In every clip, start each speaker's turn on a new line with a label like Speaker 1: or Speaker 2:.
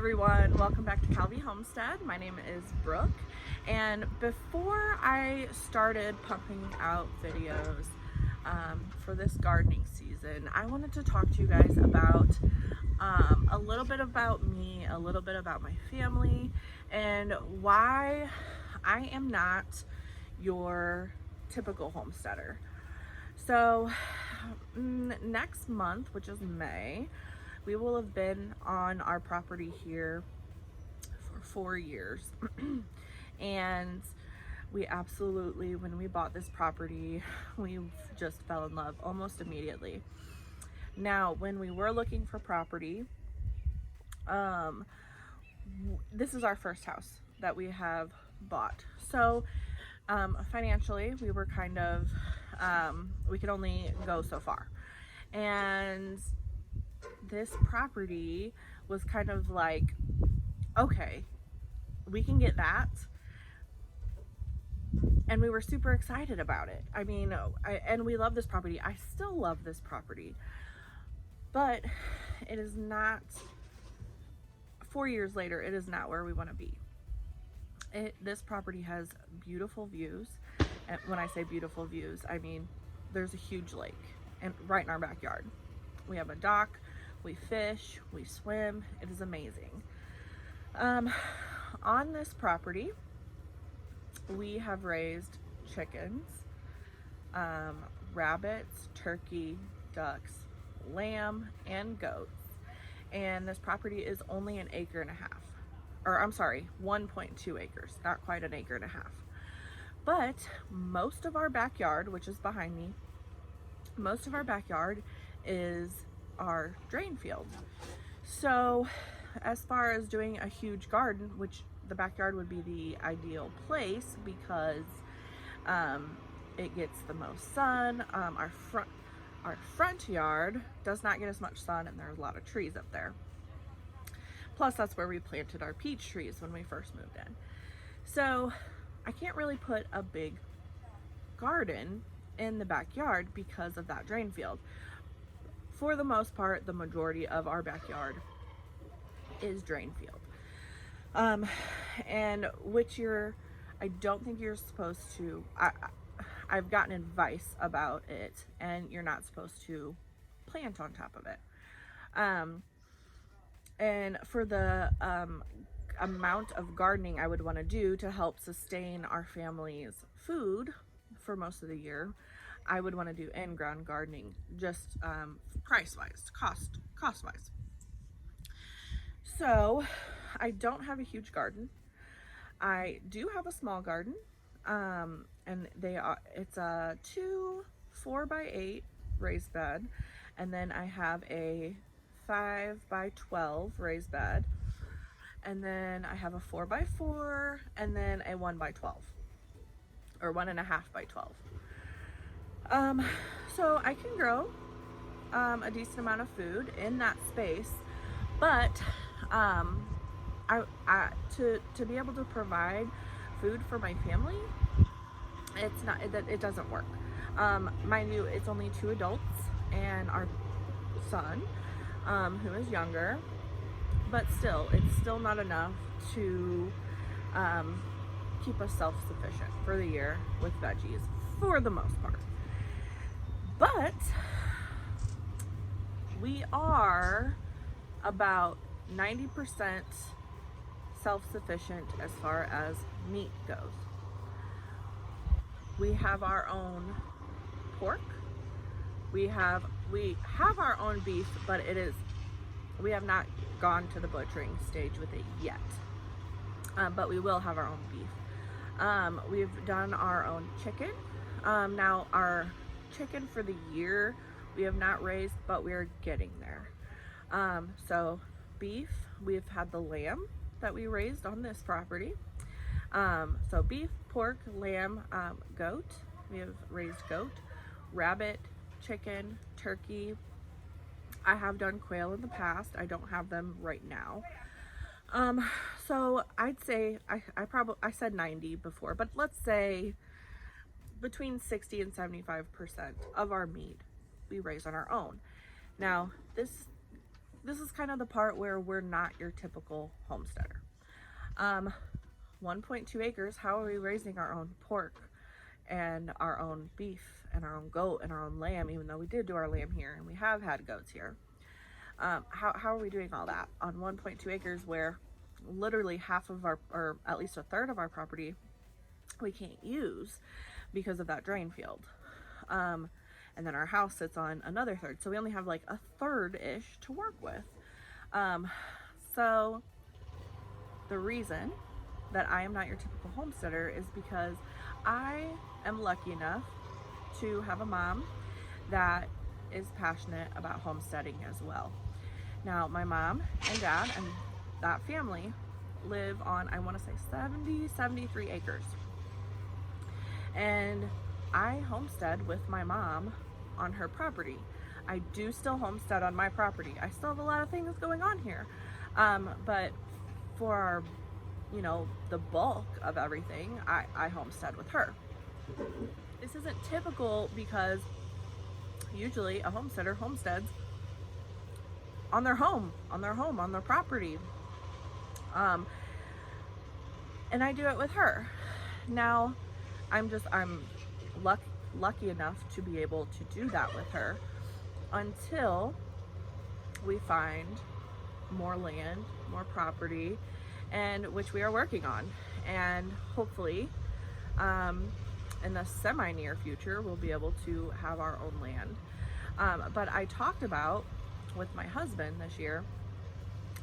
Speaker 1: everyone, welcome back to Calvey Homestead. My name is Brooke, and before I started pumping out videos for this gardening season, I wanted to talk to you guys about a little bit about me, a little bit about my family, and why I am not your typical homesteader. So next month, which is May, we will have been on our property here for 4 years. And we absolutely, when we bought this property, we just fell in love almost immediately. Now, when we were looking for property, this is our first house that we have bought. So financially, we were kind of, we could only go so far. And this property was kind of like, okay, we can get that. And we were super excited about it. I mean, and we love this property. I still love this property. But it is not, 4 years later, it is not where we want to be. This property has beautiful views. And when I say beautiful views, I mean there's a huge lake and right in our backyard. We have a dock, we fish, we swim. It is amazing. On this property, we have raised chickens, rabbits, turkey, ducks, lamb, and goats. And this property is only 1.5 acres, or I'm sorry, 1.2 acres, not quite 1.5 acres. But most of our backyard, which is behind me, most of our backyard is our drain field. So as far as doing a huge garden, which the backyard would be the ideal place because it gets the most sun. Our front yard does not get as much sun, and there's a lot of trees up there. Plus, that's where we planted our peach trees when we first moved in. So I can't really put a big garden in the backyard because of that drain field. For the most part, the majority of our backyard is drain field. And I don't think you're supposed to, I've gotten advice about it, and you're not supposed to plant on top of it. And for the amount of gardening I would want to do to help sustain our family's food for most of the year, I would want to do in-ground gardening, just price-wise, cost-wise. So I don't have a huge garden. I do have a small garden, and it's a 2 4x8 raised bed, and then I have a 5x12 raised bed, and then I have a 4x4, and then a 1x12, or 1.5x12. So I can grow a decent amount of food in that space, but to be able to provide food for my family, it doesn't work. Mind you, it's only 2 adults and our son, who is younger, but still, it's still not enough to keep us self-sufficient for the year with veggies for the most part. But we are about 90% self-sufficient as far as meat goes. We have our own pork. We have our own beef, but we have not gone to the butchering stage with it yet. But we will have our own beef. We've done our own chicken. Now our chicken for the year we have not raised, but we're getting there. So beef, we've had the lamb that we raised on this property. So beef, pork, lamb, goat. We have raised goat, rabbit, chicken, turkey. I have done quail in the past. I don't have them right now. So I'd say I said 90 before, but let's say between 60 and 75% of our meat we raise on our own. Now, this this is kind of the part where we're not your typical homesteader. 1.2 acres, how are we raising our own pork and our own beef and our own goat and our own lamb, even though we did do our lamb here and we have had goats here? How are we doing all that on 1.2 acres where literally half of our, or at least a third of our property we can't use because of that drain field? And then our house sits on another third, so we only have like a third-ish to work with. So the reason that I am not your typical homesteader is because I am lucky enough to have a mom that is passionate about homesteading as well. Now, my mom and dad and that family live on, I want to say 73 acres. And I homestead with my mom on her property. I do still homestead on my property. I still have a lot of things going on here. But for our, you know, the bulk of everything, I homestead with her. This isn't typical because usually a homesteader homesteads on their home, on their property. And I do it with her. Now, I'm lucky enough to be able to do that with her until we find more land, more property, and which we are working on. And hopefully, in the semi-near future, we'll be able to have our own land. But I talked about with my husband this year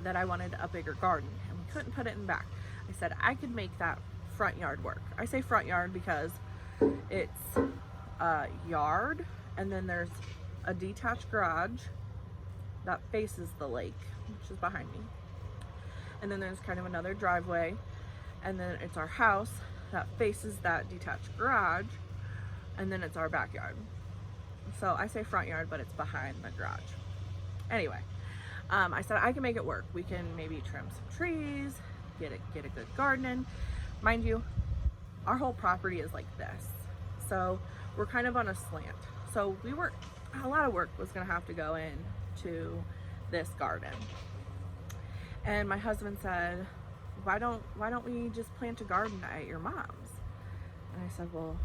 Speaker 1: that I wanted a bigger garden, and we couldn't put it in back. I said I could make that front yard work. I say front yard because it's a yard, and then there's a detached garage that faces the lake, which is behind me. And then there's kind of another driveway, and then it's our house that faces that detached garage, and then it's our backyard. So I say front yard, but it's behind the garage. Anyway, I said I can make it work. We can maybe trim some trees, get a good garden in. Mind you, our whole property is like this, so we're kind of on a slant. So a lot of work was gonna have to go into this garden. And my husband said, why don't we just plant a garden at your mom's? And I said, well,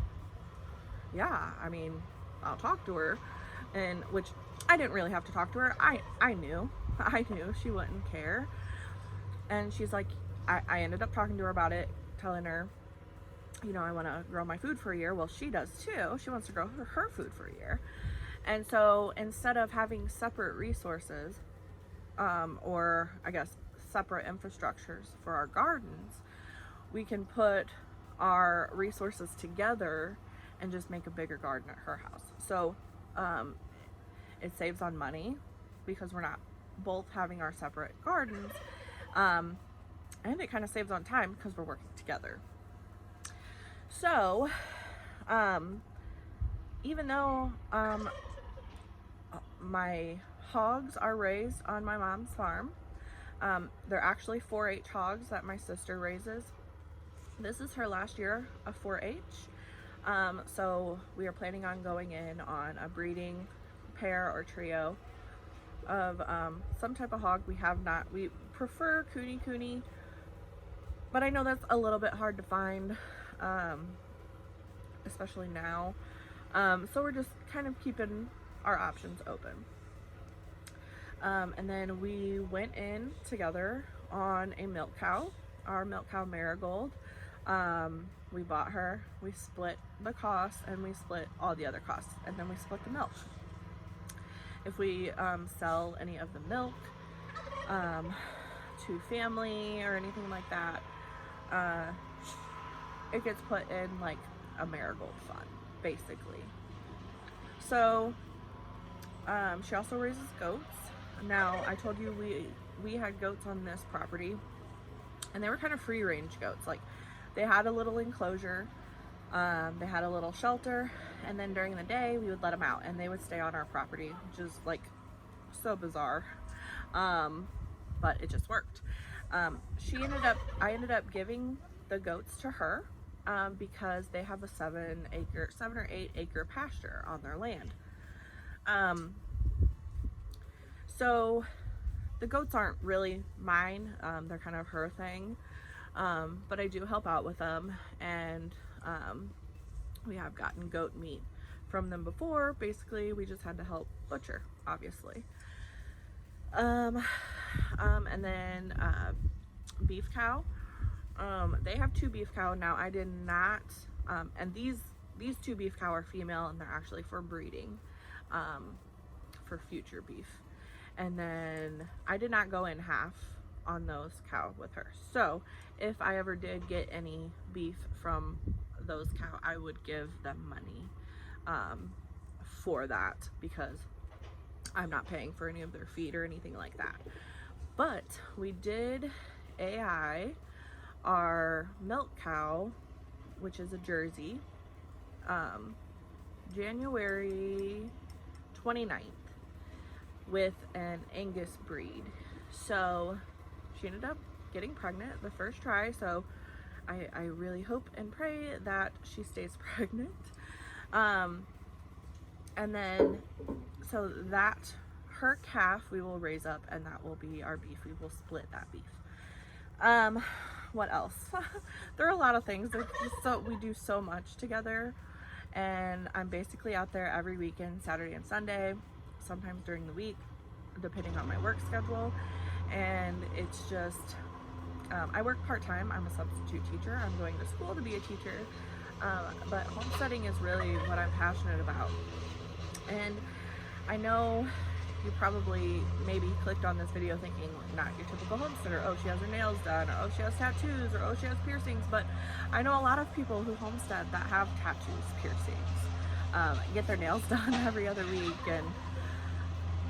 Speaker 1: yeah, I mean, I'll talk to her. And which I didn't really have to talk to her. I knew she wouldn't care. And she's like, I ended up talking to her about it, telling her, you know, I want to grow my food for a year. Well, she does too. She wants to grow her food for a year. And so instead of having separate resources, or I guess separate infrastructures for our gardens, we can put our resources together and just make a bigger garden at her house. So it saves on money because we're not both having our separate gardens, and it kind of saves on time because we're working together. So even though my hogs are raised on my mom's farm, they're actually 4-H hogs that my sister raises. This is her last year of 4-H. So we are planning on going in on a breeding pair or trio of some type of hog. We prefer cooney, but I know that's a little bit hard to find, especially now. So we're just kind of keeping our options open. And then we went in together on a milk cow, our milk cow Marigold. We bought her, we split the cost, and we split all the other costs, and then we split the milk. If we sell any of the milk to family or anything like that, it gets put in like a Marigold fund, basically. So she also raises goats. Now, I told you we had goats on this property, and they were kind of free range goats. Like, they had a little enclosure, they had a little shelter, and then during the day we would let them out and they would stay on our property, which is like so bizarre, but it just worked. I ended up giving the goats to her because they have a 7 or 8 acre pasture on their land. So the goats aren't really mine. They're kind of her thing. But I do help out with them, and we have gotten goat meat from them before. Basically, we just had to help butcher, obviously. And then beef cow. They have 2 beef cow. Now I did not, and these 2 beef cow are female, and they're actually for breeding, for future beef. And then I did not go in half on those cow with her. So if I ever did get any beef from those cow, I would give them money for that, because I'm not paying for any of their feed or anything like that. But we did AI our milk cow, which is a Jersey, January 29th with an Angus breed. So she ended up getting pregnant the first try, so I really hope and pray that she stays pregnant. And then, so that, her calf we will raise up, and that will be our beef. We will split that beef. What else? There are a lot of things. We do so much together, and I'm basically out there every weekend, Saturday and Sunday, sometimes during the week, depending on my work schedule. And it's just, I work part-time. I'm a substitute teacher. I'm going to school to be a teacher, but homesteading is really what I'm passionate about. And I know you probably maybe clicked on this video thinking, not your typical homesteader, oh, she has her nails done, or oh, she has tattoos, or oh, she has piercings. But I know a lot of people who homestead that have tattoos, piercings, get their nails done every other week, and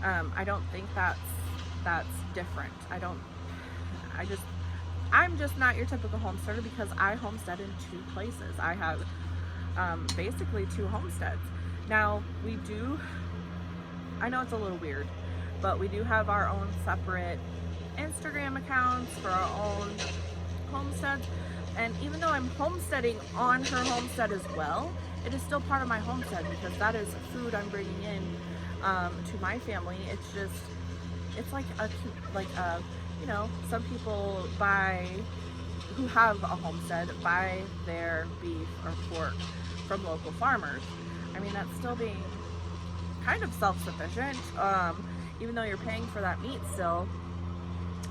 Speaker 1: I don't think that's different. I'm just not your typical homesteader, because I homestead in 2 places. I have basically 2 homesteads. Now we do, I know it's a little weird, but we do have our own separate Instagram accounts for our own homesteads. And even though I'm homesteading on her homestead as well, it is still part of my homestead, because that is food I'm bringing in to my family. It's just, it's like a, you know, some people who have a homestead buy their beef or pork from local farmers. I mean, that's still being kind of self-sufficient, even though you're paying for that meat still.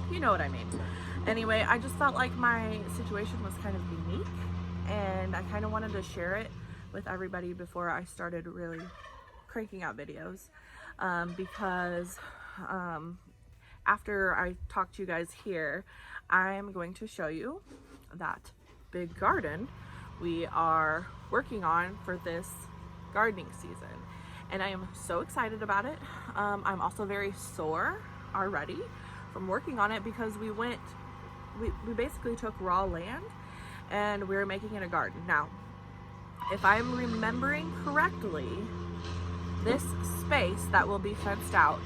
Speaker 1: You know what I mean. Anyway, I just felt like my situation was kind of unique, and I kind of wanted to share it with everybody before I started really cranking out videos, because after I talk to you guys here, I'm going to show you that big garden we are working on for this gardening season, and I am so excited about it. I'm also very sore already from working on it, because we basically took raw land and we were making it a garden. Now, if I'm remembering correctly, this space that will be fenced out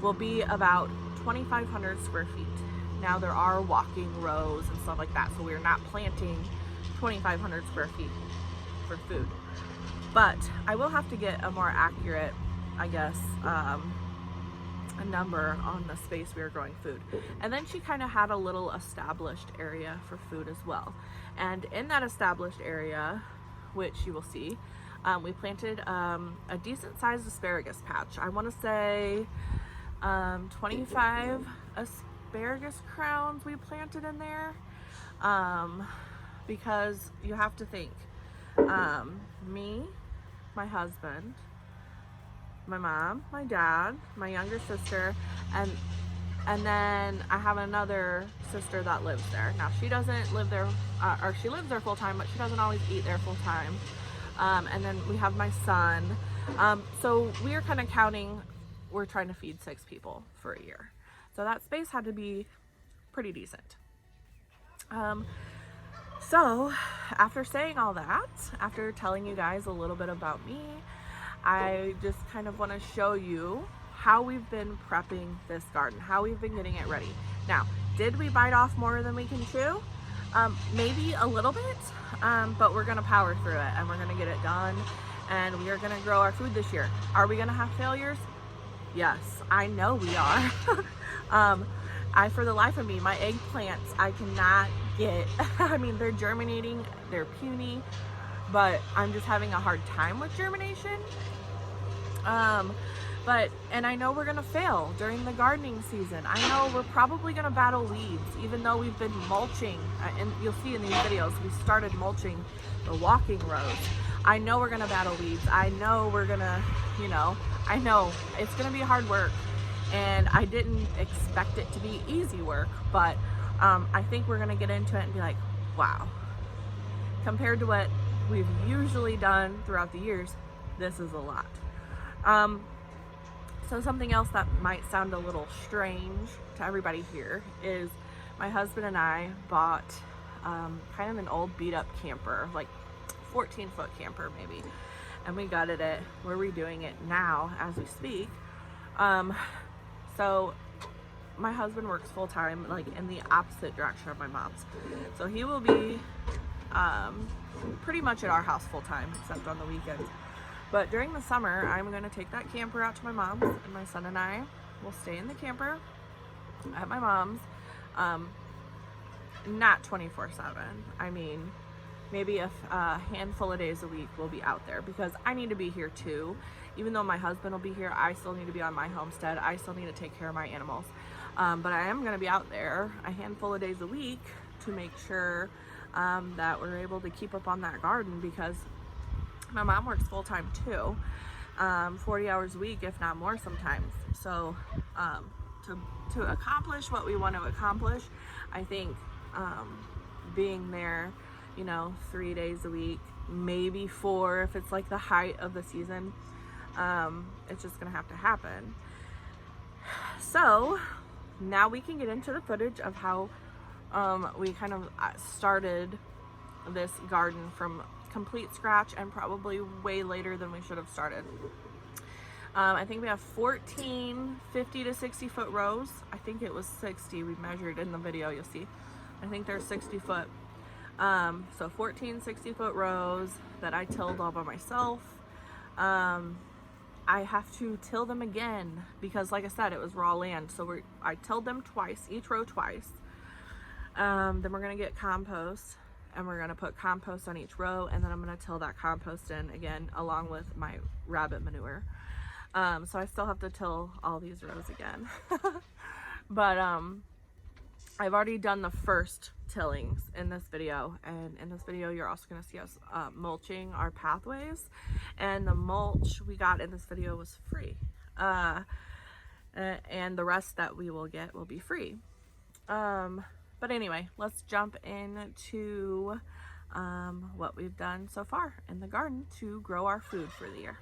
Speaker 1: will be about 2,500 square feet. Now, there are walking rows and stuff like that, so we're not planting 2,500 square feet for food. But I will have to get a more accurate, I guess, a number on the space we were growing food. And then she kind of had a little established area for food as well. And in that established area, which you will see, we planted a decent sized asparagus patch. I want to say 25 asparagus crowns we planted in there, because you have to think, me, my husband, my mom, my dad, my younger sister, and then I have another sister that lives there. Now, she doesn't live there, or she lives there full time, but she doesn't always eat there full time. And then we have my son. So we are kind of counting, we're trying to feed 6 people for a year. So that space had to be pretty decent. So after saying all that, after telling you guys a little bit about me, I just kind of want to show you how we've been prepping this garden, how we've been getting it ready. Now, did we bite off more than we can chew? Maybe a little bit, but we're gonna power through it, and we're gonna get it done, and we are gonna grow our food this year. Are we gonna have failures? Yes, I know we are. For the life of me, my eggplants, I cannot get, I mean, they're germinating, they're puny, but I'm just having a hard time with germination. And I know we're gonna fail during the gardening season. I know we're probably gonna battle weeds, even though we've been mulching, and you'll see in these videos, we started mulching the walking rows. I know we're gonna battle weeds. I know we're gonna, I know it's gonna be hard work, and I didn't expect it to be easy work, but I think we're gonna get into it and be like, wow, compared to what we've usually done throughout the years, this is a lot. So something else that might sound a little strange to everybody here is my husband and I bought kind of an old beat up camper, like 14-foot camper maybe, and we gutted it. We're redoing it now as we speak. So my husband works full time, like in the opposite direction of my mom's. So he will be pretty much at our house full time, except on the weekends. But during the summer, I'm going to take that camper out to my mom's, and my son and I will stay in the camper at my mom's. Not 24/7. I mean, maybe a handful of days a week we'll be out there, because I need to be here too. Even though my husband will be here, I still need to be on my homestead. I still need to take care of my animals. But I am going to be out there a handful of days a week to make sure that we're able to keep up on that garden, because my mom works full-time too, 40 hours a week, if not more sometimes. So to accomplish what we want to accomplish, I think being there, 3 days a week, maybe 4 if it's like the height of the season, it's just gonna have to happen. So now we can get into the footage of how we kind of started this garden from complete scratch, and probably way later than we should have started. I think we have 14 50 to 60 foot rows. I think it was 60 we measured in the video, you'll see. I think they're 60 foot. So 14 60 foot rows that I tilled all by myself. I have to till them again because, like I said, it was raw land. So I tilled them twice, each row twice. Then we're gonna get compost, and we're gonna put compost on each row, and then I'm gonna till that compost in again along with my rabbit manure. So I still have to till all these rows again. But I've already done the first tillings in this video, and in this video you're also gonna see us mulching our pathways, and the mulch we got in this video was free, and the rest that we will get will be free. But anyway, let's jump into what we've done so far in the garden to grow our food for the year.